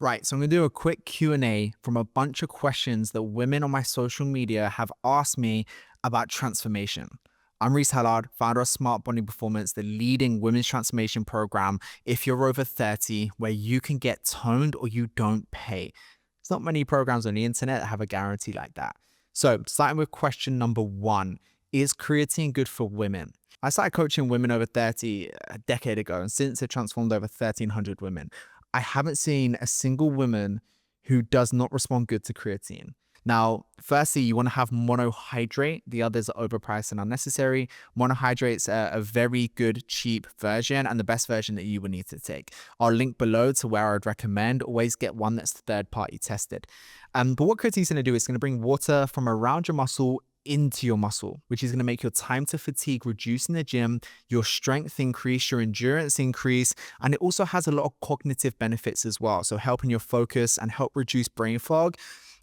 Right, so I'm going to do a quick Q&A from a bunch of questions that women on my social media have asked me about transformation. I'm Reese Hallard, founder of Smart Body Performance, the leading women's transformation program if you're over 30, where you can get toned or you don't pay. There's not many programs on the internet that have a guarantee like that. So starting with question number 1, is creatine good for women? I started coaching women over 30 a decade ago, and since it transformed over 1,300 women. I haven't seen a single woman who does not respond good to creatine. Now, firstly, you want to have monohydrate. The others are overpriced and unnecessary. Monohydrate's a very good, cheap version and the best version that you would need to take. I'll link below to where I'd recommend. Always get one that's third-party tested. But what creatine's going to do is going to bring water from around your muscle into your muscle, which is going to make your time to fatigue reduce in the gym, your strength increase, your endurance increase, and it also has a lot of cognitive benefits as well. So helping your focus and help reduce brain fog,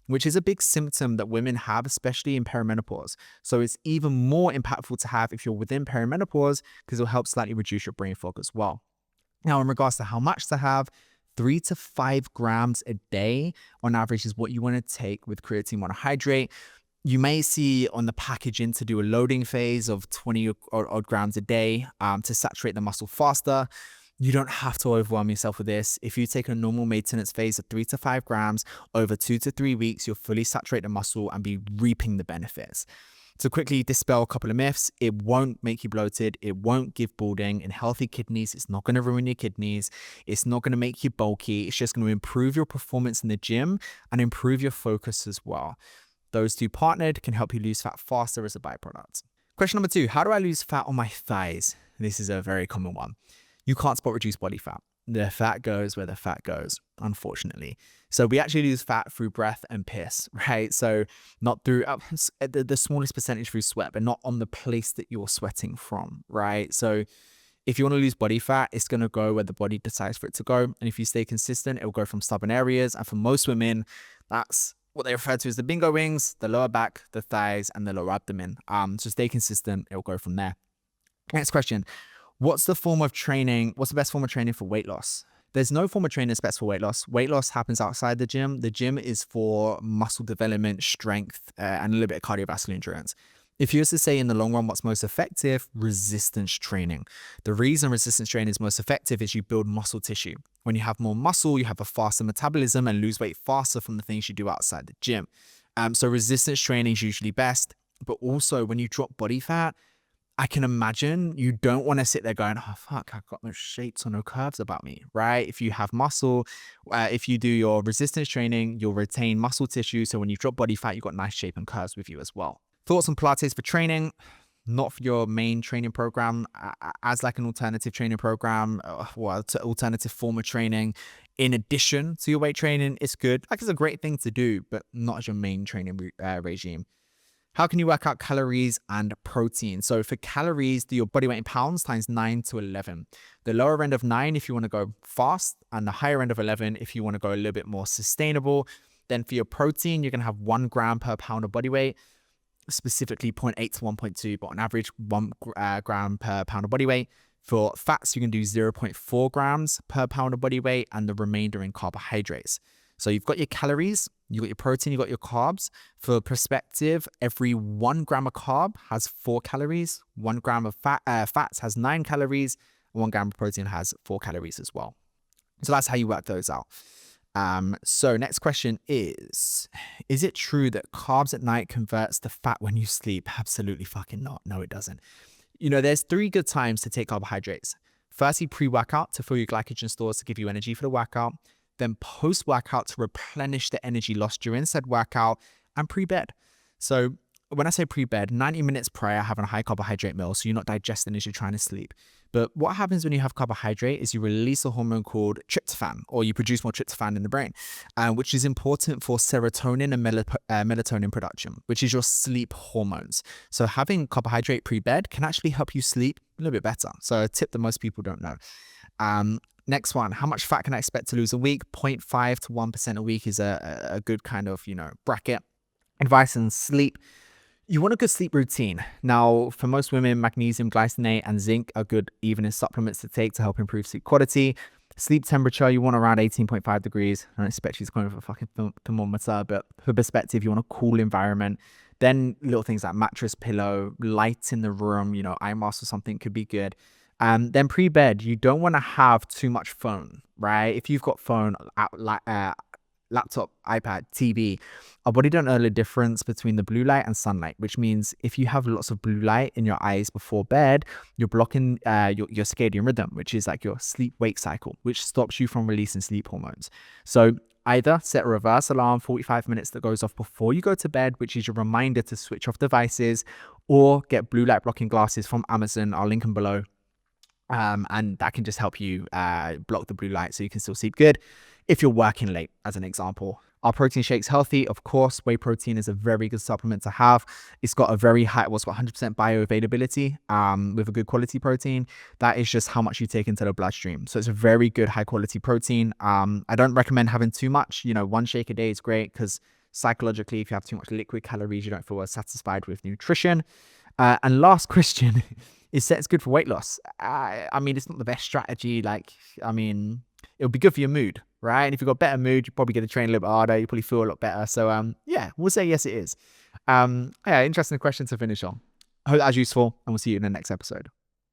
which is a big symptom that women have, especially in perimenopause. So it's even more impactful to have if you're within perimenopause because it'll help slightly reduce your brain fog as well. Now, in regards to how much to have, 3 to 5 grams a day on average is what you want to take with creatine monohydrate. You may see on the packaging to do a loading phase of 20 odd grams a day to saturate the muscle faster. You don't have to overwhelm yourself with this. If you take a normal maintenance phase of 3 to 5 grams over 2 to 3 weeks, you'll fully saturate the muscle and be reaping the benefits. To quickly dispel a couple of myths, it won't make you bloated. It won't give balding. In healthy kidneys, it's not going to ruin your kidneys. It's not going to make you bulky. It's just going to improve your performance in the gym and improve your focus as well. Those two partnered can help you lose fat faster as a byproduct. Question number 2, how do I lose fat on my thighs? This is a very common one. You can't spot reduce body fat. The fat goes where the fat goes, unfortunately. So we actually lose fat through breath and piss, right? So not through the smallest percentage through sweat, but not on the place that you're sweating from, right? So if you want to lose body fat, it's going to go where the body decides for it to go. And if you stay consistent, it will go from stubborn areas. And for most women, that's what they refer to as the bingo wings, the lower back, the thighs, and the lower abdomen. So stay consistent, it'll go from there. Next question. What's the best form of training for weight loss? There's no form of training that's best for weight loss. Weight loss happens outside the gym. The gym is for muscle development, strength, and a little bit of cardiovascular endurance. If you were to say in the long run what's most effective, resistance training. The reason resistance training is most effective is you build muscle tissue. When you have more muscle, you have a faster metabolism and lose weight faster from the things you do outside the gym. So resistance training is usually best. But also when you drop body fat, I can imagine you don't want to sit there going, oh, fuck, I've got no shapes or no curves about me, right? If you have muscle, if you do your resistance training, you'll retain muscle tissue. So when you drop body fat, you've got nice shape and curves with you as well. Thoughts on Pilates for training? Not for your main training program, as like an alternative training program, or alternative form of training. In addition to your weight training, it's good. Like, it's a great thing to do, but not as your main training regime. How can you work out calories and protein? So for calories, do your body weight in pounds times 9 to 11. The lower end of 9 if you want to go fast, and the higher end of 11 if you want to go a little bit more sustainable. Then for your protein, you're going to have 1 gram per pound of body weight, specifically 0.8 to 1.2, but on average 1 gram per pound of body weight. For fats, you can do 0.4 grams per pound of body weight and the remainder in carbohydrates. So you've got your calories, you've got your protein, you've got your carbs. For perspective, every 1 gram of carb has 4 calories, 1 gram of fats has 9 calories, and 1 gram of protein has 4 calories as well. So that's how you work those out. So next question is it true that carbs at night converts to fat when you sleep? Absolutely fucking not. No, it doesn't. There's 3 good times to take carbohydrates. Firstly, pre-workout to fill your glycogen stores to give you energy for the workout. Then post-workout to replenish the energy lost during said workout, and pre-bed. So when I say pre-bed, 90 minutes prior, having a high carbohydrate meal so you're not digesting as you're trying to sleep. But what happens when you have carbohydrate is you release a hormone called tryptophan, or you produce more tryptophan in the brain, which is important for serotonin and melatonin production, which is your sleep hormones. So having carbohydrate pre-bed can actually help you sleep a little bit better. So a tip that most people don't know. Next one, how much fat can I expect to lose a week? 0.5 to 1% a week is a good kind of, bracket. Advice on sleep. You want a good sleep routine. Now, for most women, magnesium, glycinate, and zinc are good evening supplements to take to help improve sleep quality. Sleep temperature, you want around 18.5 degrees. I don't expect you to come with a fucking thermometer, but for perspective, you want a cool environment. Then little things like mattress, pillow, light in the room, eye mask or something could be good. Then pre-bed, you don't want to have too much phone, right? If you've got phone, laptop, iPad, TV, our body don't know the difference between the blue light and sunlight, which means if you have lots of blue light in your eyes before bed, you're blocking your circadian rhythm, which is like your sleep-wake cycle, which stops you from releasing sleep hormones. So either set a reverse alarm 45 minutes that goes off before you go to bed, which is your reminder to switch off devices, or get blue light blocking glasses from Amazon. I'll link them below. And that can just help you block the blue light so you can still sleep good if you're working late, as an example. Our protein shake's healthy. Of course, whey protein is a very good supplement to have. It's got a very high, 100% bioavailability with a good quality protein. That is just how much you take into the bloodstream. So it's a very good high quality protein. I don't recommend having too much. One shake a day is great because psychologically, if you have too much liquid calories, you don't feel as satisfied with nutrition. And last question is that it's good for weight loss. I mean, it's not the best strategy. It'll be good for your mood, right? And if you've got better mood, you're probably going to train a little bit harder. You probably feel a lot better. So, yeah, we'll say yes, it is. Yeah, interesting question to finish on. I hope that was useful, and we'll see you in the next episode.